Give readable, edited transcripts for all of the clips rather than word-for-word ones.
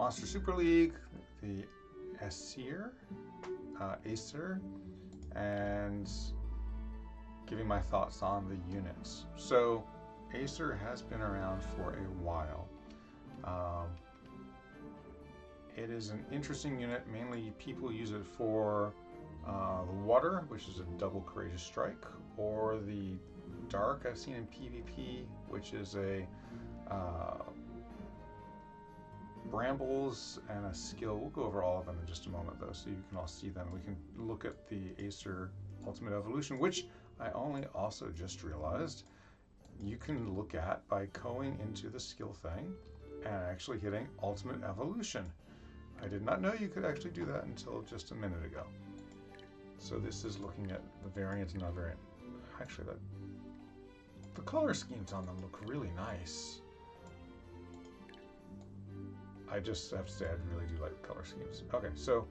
Monster Super League, the Aesir, Aesir, and giving my thoughts on the units. So, Aesir has been around for a while. It is an interesting unit. Mainly people use it for the water, which is a double courageous strike, or the dark I've seen in PvP, which is a brambles and a skill. We'll go over all of them in just a moment though, so you can all see them. We can look at the Aesir Ultimate Evolution, which I only also just realized you can look at by going into the skill thing and actually hitting Ultimate Evolution. I did not know you could actually do that until just a minute ago. So this is looking at the variant and non-variant. Actually, the color schemes on them look really nice. I just have to say I really do like the color schemes. Okay, so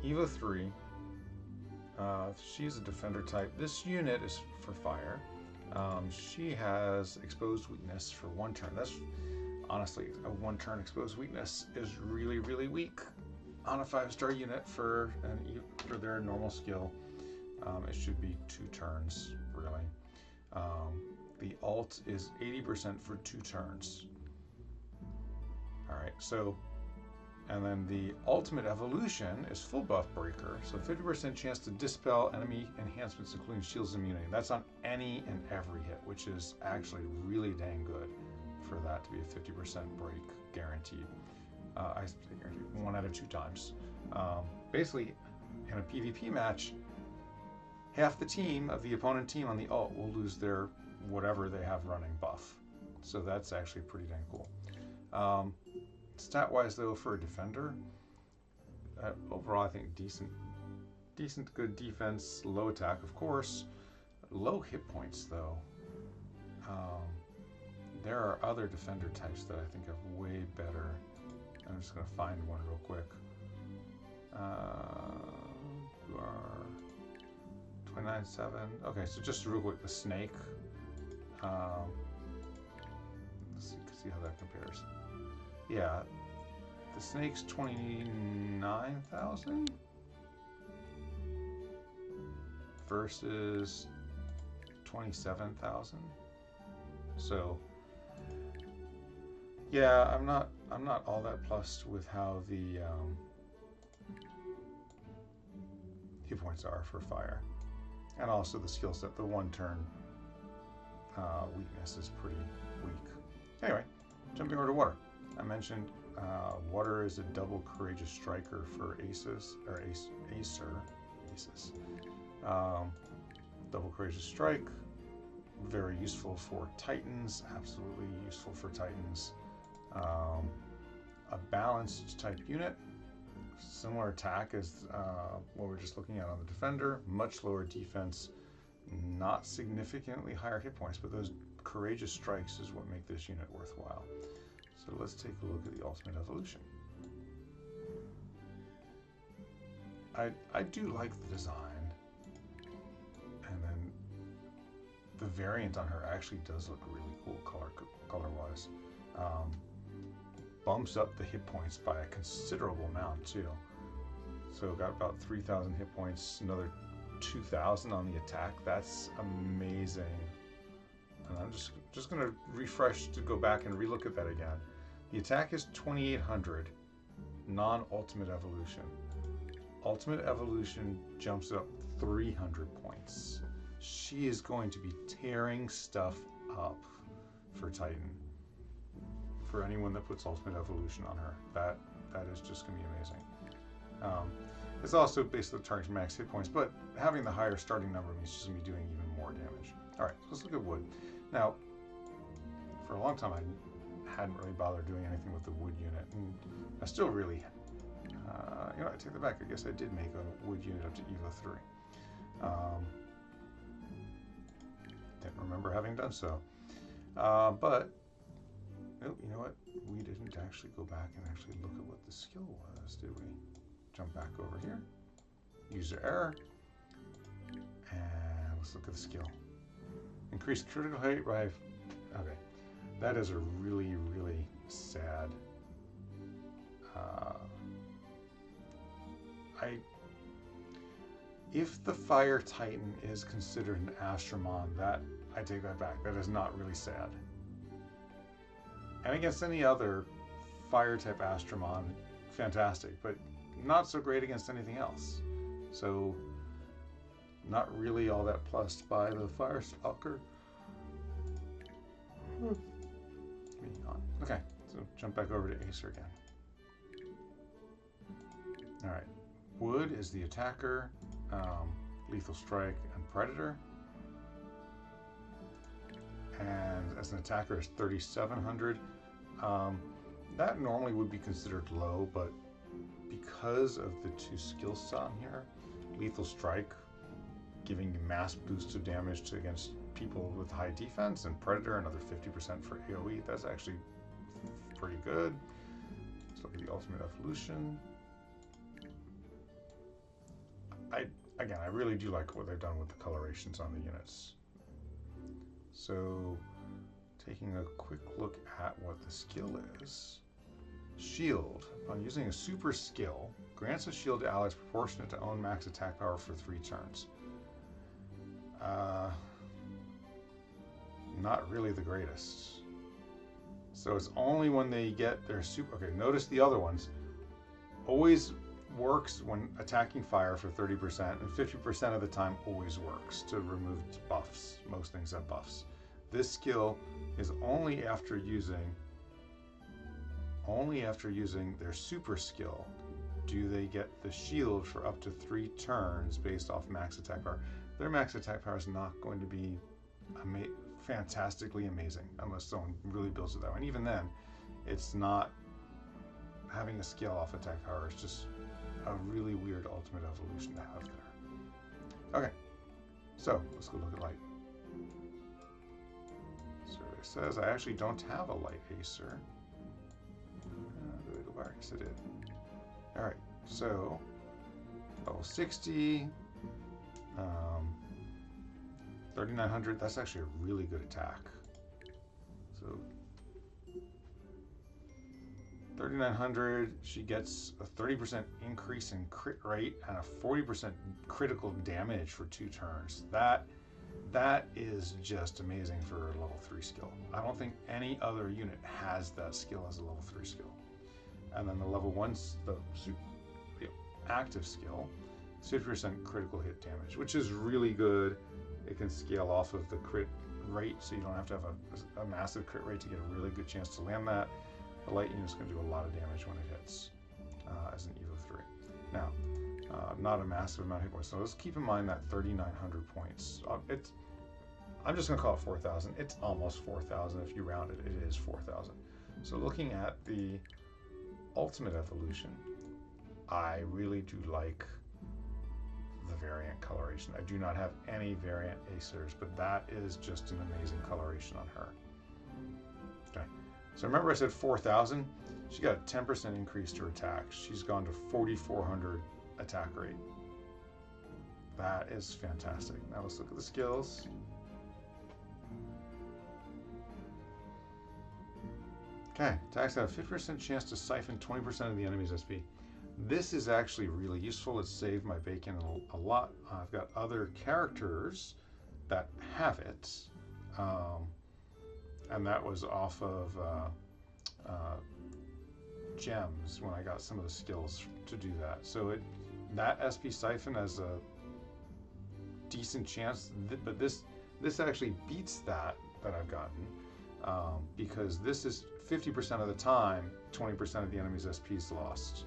Evo 3. She's a defender type. This unit is for fire. She has exposed weakness for 1 turn. That's honestly a 1 turn exposed weakness is really, really weak on a 5-star unit for their normal skill. It should be 2 turns really. The ult is 80% for 2 turns. All right, so, and then the ultimate evolution is full buff breaker, so 50% chance to dispel enemy enhancements, including shields and immunity. That's on any and every hit, which is actually really dang good for that to be a 50% break guaranteed. I say guaranteed 1 out of 2 times. Basically, in a PvP match, half the team of the opponent team on the ult will lose their whatever they have running buff. So that's actually pretty dang cool. Stat-wise, though, for a defender, overall I think decent, good defense, low attack, of course, low hit points, though. There are other defender types that I think have way better. I'm just going to find one real quick. You are 29.7. Okay, so just real quick, the snake. Let's see how that compares. Yeah, the snake's 29,000 versus 27,000. So yeah, I'm not all that plussed with how the hit points are for fire, and also the skill set. The 1 turn weakness is pretty weak. Anyway, jumping over to water. I mentioned water is a double courageous striker for Aces, or Acer. Double courageous strike, very useful for Titans, absolutely useful for Titans. A balanced type unit, similar attack as what we're just looking at on the defender, much lower defense, not significantly higher hit points, but those courageous strikes is what make this unit worthwhile. So let's take a look at the Ultimate Evolution. I do like the design, and then the variant on her actually does look really cool color-wise. Bumps up the hit points by a considerable amount too. So got about 3,000 hit points, another 2,000 on the attack. That's amazing. And I'm just going to refresh to go back and relook at that again. The attack is 2,800, non-Ultimate Evolution. Ultimate Evolution jumps up 300 points. She is going to be tearing stuff up for Titan. For anyone that puts Ultimate Evolution on her, that is just going to be amazing. It's also basically targets max hit points, but having the higher starting number means she's going to be doing even more damage. All right, so let's look at wood. Now, for a long time, I hadn't really bothered doing anything with the wood unit, and I still really, you know, I take that back. I guess I did make a wood unit up to Evo 3. Didn't remember having done so, but oh, you know what? We didn't actually go back and actually look at what the skill was, did we? Jump back over here. User error. And let's look at the skill. Increase critical hit by... Okay. That is a really, really sad if the Fire Titan is considered an Astromon, that I take that back. That is not really sad. And against any other Fire type Astromon, fantastic, but not so great against anything else. So, not really all that plussed by the Fire Stalker. Okay, so jump back over to Aesir again. Alright, Wood is the attacker, Lethal Strike, and Predator. And as an attacker is 3,700. That normally would be considered low, but because of the two skill on here, Lethal Strike giving you mass boost of damage against people with high defense, and Predator another 50% for AoE, that's actually pretty good. Let's look at the Ultimate Evolution. I really do like what they've done with the colorations on the units. So, taking a quick look at what the skill is. Shield. Upon using a super skill, grants a shield to allies proportionate to own max attack power for 3 turns. Not really the greatest. So it's only when they get their super... Okay, notice the other ones. Always works when attacking fire for 30%, and 50% of the time always works to remove buffs. Most things have buffs. This skill is only after using their super skill do they get the shield for up to 3 turns based off max attack power. Their max attack power is not going to be fantastically amazing unless someone really builds it that way. And even then, it's not having a skill off attack power. It's just a really weird ultimate evolution to have there. Okay, so let's go look at light. Survey says I actually don't have a light Aesir. Yes, I did. All right, so level 60, 3,900. That's actually a really good attack. So 3,900. She gets a 30% increase in crit rate and a 40% critical damage for 2 turns. That is just amazing for a level 3 skill. I don't think any other unit has that skill as a level 3 skill. And then the level 1's the active skill, 50% critical hit damage, which is really good. It can scale off of the crit rate, so you don't have to have a massive crit rate to get a really good chance to land that. The light unit's going to do a lot of damage when it hits as an Evo 3. Now, not a massive amount of hit points. So let's keep in mind that 3,900 points. I'm just going to call it 4,000. It's almost 4,000. If you round it, it is 4,000. So looking at the Ultimate Evolution, I really do like the variant coloration. I do not have any variant Aesirs, but that is just an amazing coloration on her. Okay, so remember I said 4,000? She got a 10% increase to her attack. She's gone to 4,400 attack rate. That is fantastic. Now let's look at the skills. Okay, attacks have a 50% chance to siphon 20% of the enemy's SP. This is actually really useful. It's saved my bacon a lot. I've got other characters that have it, and that was off of gems when I got some of the skills to do that. So that SP siphon has a decent chance, but this actually beats that I've gotten, because this is 50% of the time, 20% of the enemy's SP is lost.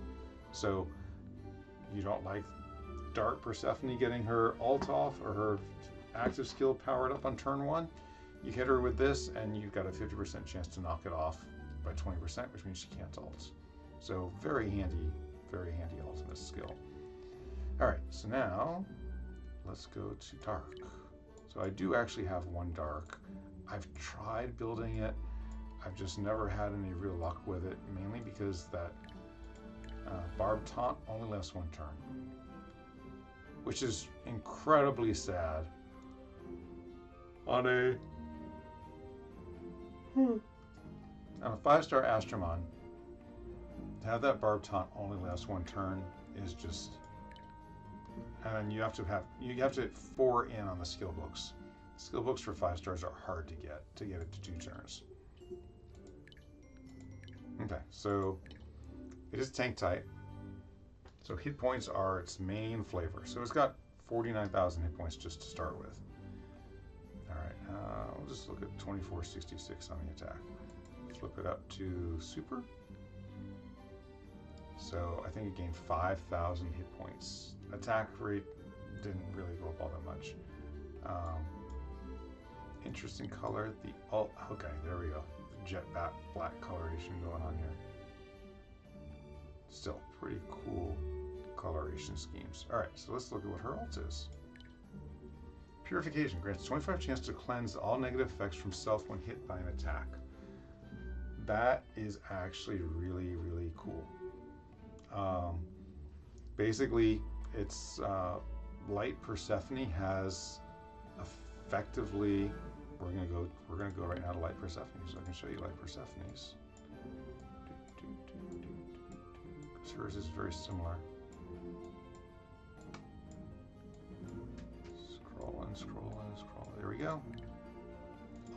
So you don't like Dark Persephone getting her ult off or her active skill powered up on turn 1. You hit her with this and you've got a 50% chance to knock it off by 20%, which means she can't ult. So very handy ultimate skill. All right, so now let's go to Dark. So I do actually have 1 Dark. I've tried building it. I've just never had any real luck with it, mainly because that Barb Taunt only lasts 1 turn, which is incredibly sad. On a 5-star Astromon, to have that Barb Taunt only last 1 turn is just and then you have to hit 4 in on the skill books. Skill books for 5 stars are hard to get it to 2 turns. Okay, so it is tank type. So hit points are its main flavor. So it's got 49,000 hit points just to start with. All right, we'll just look at 2466 on the attack. Flip it up to super. So I think it gained 5,000 hit points. Attack rate didn't really go up all that much. Interesting color. Okay, there we go. Jet black coloration going on here. Still pretty cool coloration schemes. All right, so let's look at what her ult is. Purification grants 25 chance to cleanse all negative effects from self when hit by an attack. That is actually really, really cool. Basically, it's Light Persephone has effectively. We're gonna go right now to Light Persephone, so I can show you Light Persephone's. Because hers is very similar. Scroll in, scroll in, scroll. There we go.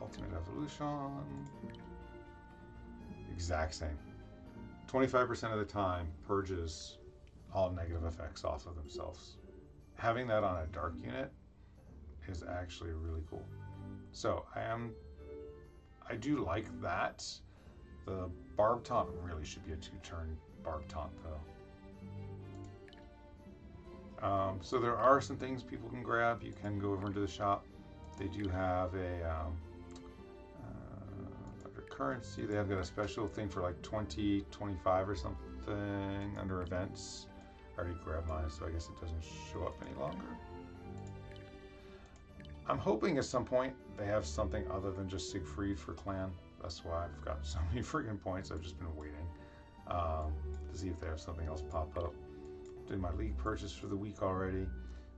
Ultimate Evolution. Exact same. 25% of the time purges all negative effects off of themselves. Having that on a dark unit is actually really cool. So I do like that. The Barb Taunt really should be a 2-turn Barb Taunt though. So there are some things people can grab. You can go over into the shop. They do have a under currency. They have got a special thing for like 20, 25 or something under events. I already grabbed mine, so I guess it doesn't show up any longer. I'm hoping at some point they have something other than just Siegfried for clan. That's why I've got so many freaking points. I've just been waiting to see if they have something else pop up. Did my league purchase for the week already.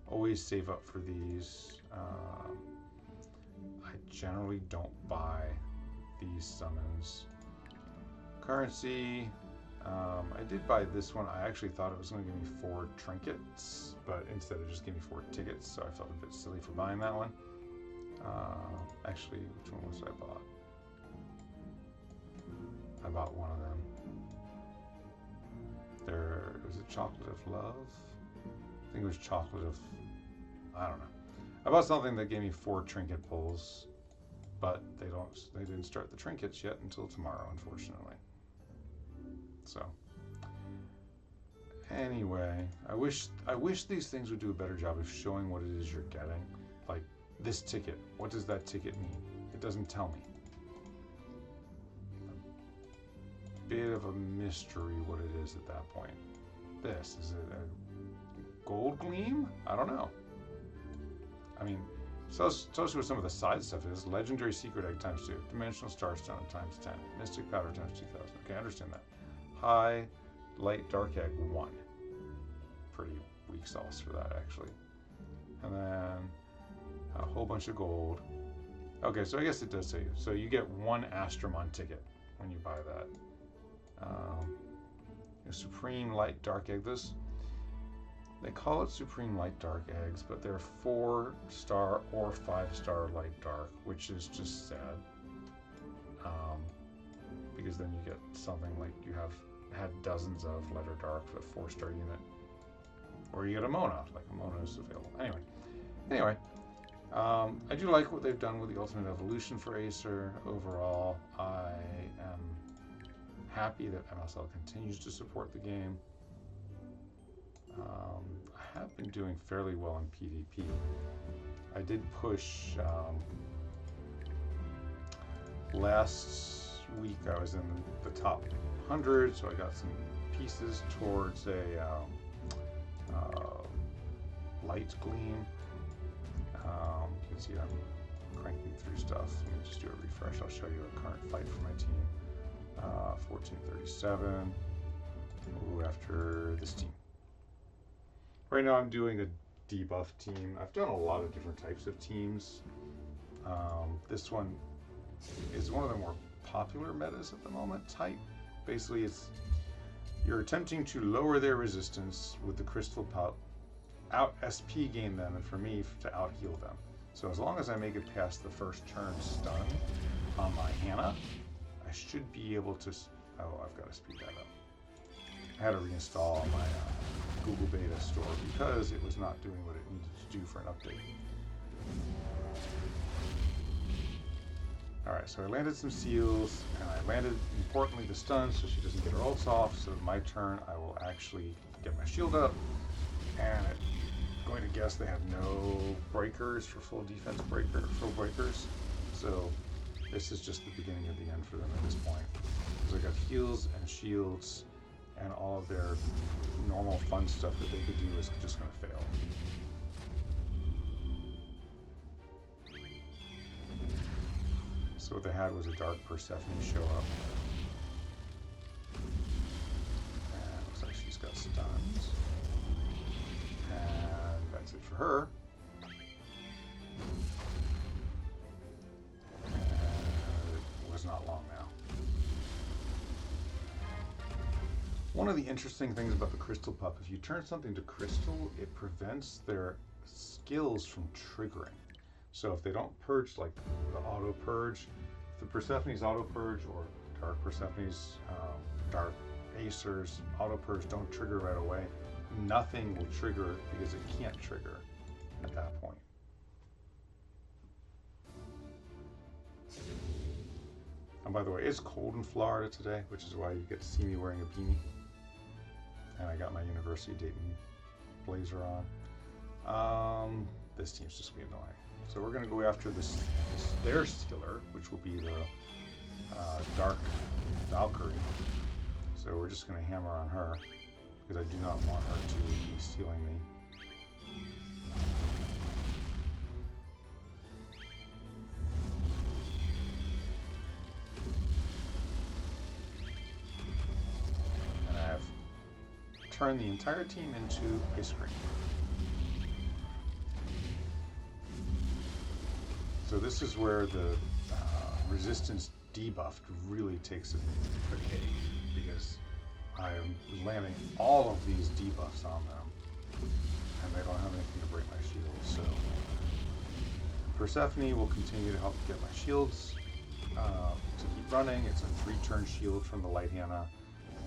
Always save up for these. I generally don't buy these summons. Currency. I did buy this one. I actually thought it was going to give me 4 trinkets, but instead it just gave me 4 tickets, so I felt a bit silly for buying that one. Actually, which one was I bought? I bought one of them. There was it Chocolate of Love? I think it was Chocolate of... I don't know. I bought something that gave me 4 trinket pulls, but they didn't start the trinkets yet until tomorrow, unfortunately. So anyway, I wish these things would do a better job of showing what it is you're getting. Like this ticket, what does that ticket mean? It doesn't tell me. A bit of a mystery what it is at that point. This, is it a gold gleam? I don't know. I mean, tells you what some of the side stuff is. Legendary secret egg times 2, dimensional starstone times 10, mystic powder times 2000. Okay, I understand that. High, light, dark egg 1. Pretty weak sauce for that, actually. And then a whole bunch of gold. Okay, so I guess it does say you. So you get 1 Astromon ticket when you buy that. Supreme light, dark egg. They call it Supreme light, dark eggs, but they're 4-star or 5-star light, dark, which is just sad. Because then you get something like you had dozens of letter dark with a 4-star unit, or you get a Mona, like a Mona is available. Anyway, I do like what they've done with the Ultimate Evolution for Aesir. Overall, I am happy that MSL continues to support the game. I have been doing fairly well in PvP. I did push last week. I was in the top 100, so I got some pieces towards a light gleam. You can see I'm cranking through stuff. Let me just do a refresh. I'll show you a current fight for my team. 1437. Ooh, after this team. Right now I'm doing a debuff team. I've done a lot of different types of teams. This one is one of the more popular metas at the moment type. Basically, you're attempting to lower their resistance with the crystal out SP gain them and for me to out heal them. So as long as I make it past the first turn stun on my Hannah, I should be able to. Oh, I've got to speed that up. I had to reinstall my Google Beta store because it was not doing what it needed to do for an update. Alright, so I landed some seals, and I landed, importantly, the stun so she doesn't get her ults off, so my turn I will actually get my shield up, and I'm going to guess they have no breakers for full breakers, so this is just the beginning of the end for them at this point. Because I got heals and shields, and all of their normal fun stuff that they could do is just going to fail. So what they had was a Dark Persephone show up. And looks like she's got stuns. And that's it for her. And it was not long now. One of the interesting things about the Crystal Pup, if you turn something to Crystal, it prevents their skills from triggering. So if they don't purge, like the auto purge, if the Persephone's auto purge or Dark Persephone's Dark Aesir's auto purge don't trigger right away, nothing will trigger because it can't trigger at that point. And by the way, it's cold in Florida today, which is why you get to see me wearing a beanie. And I got my University of Dayton blazer on. This team's just gonna be annoying. So we're going to go after their skiller, which will be the Dark Valkyrie. So we're just going to hammer on her, because I do not want her to be stealing me. And I have turned the entire team into ice cream. So this is where the resistance debuff really takes a cake, because I am landing all of these debuffs on them, and they don't have anything to break my shields. So Persephone will continue to help get my shields to keep running. It's a 3-turn shield from the Light Hannah.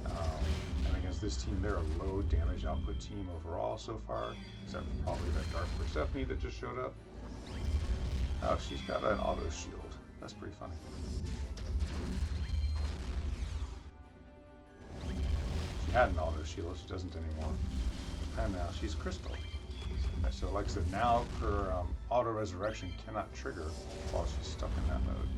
And against this team, they're a low damage output team overall so far, except for probably that Dark Persephone that just showed up. Oh, she's got an auto shield. That's pretty funny. She had an auto shield, she doesn't anymore. And now she's crystal. So like I said, now her auto resurrection cannot trigger while she's stuck in that mode.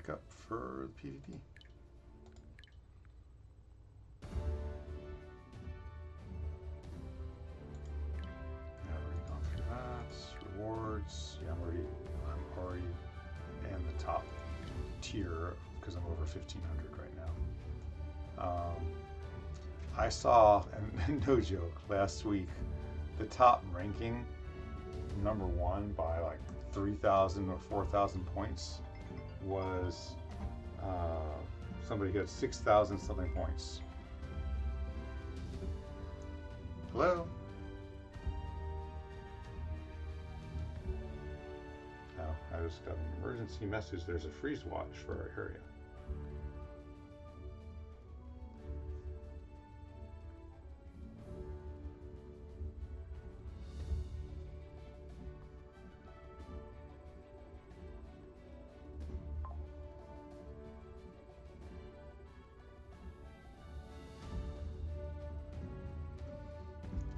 Up for the PvP. Yeah, I've already gone through that. Rewards. Yeah, I'm already in the top tier because I'm over 1500 right now. I saw, and no joke, last week the top ranking, #1 by like 3,000 or 4,000 points, was somebody got 6,000 something points. Hello? Oh, I just got an emergency message. There's a freeze watch for our area.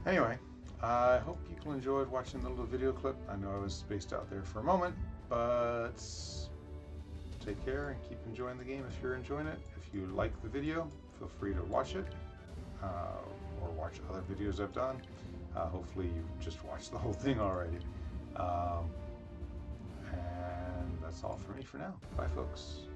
Anyway, I hope people enjoyed watching the little video clip. I know I was spaced out there for a moment, but take care and keep enjoying the game if you're enjoying it. If you like the video, feel free to watch it or watch other videos I've done. Hopefully you just watched the whole thing already. And that's That's all for me for now. Bye, folks.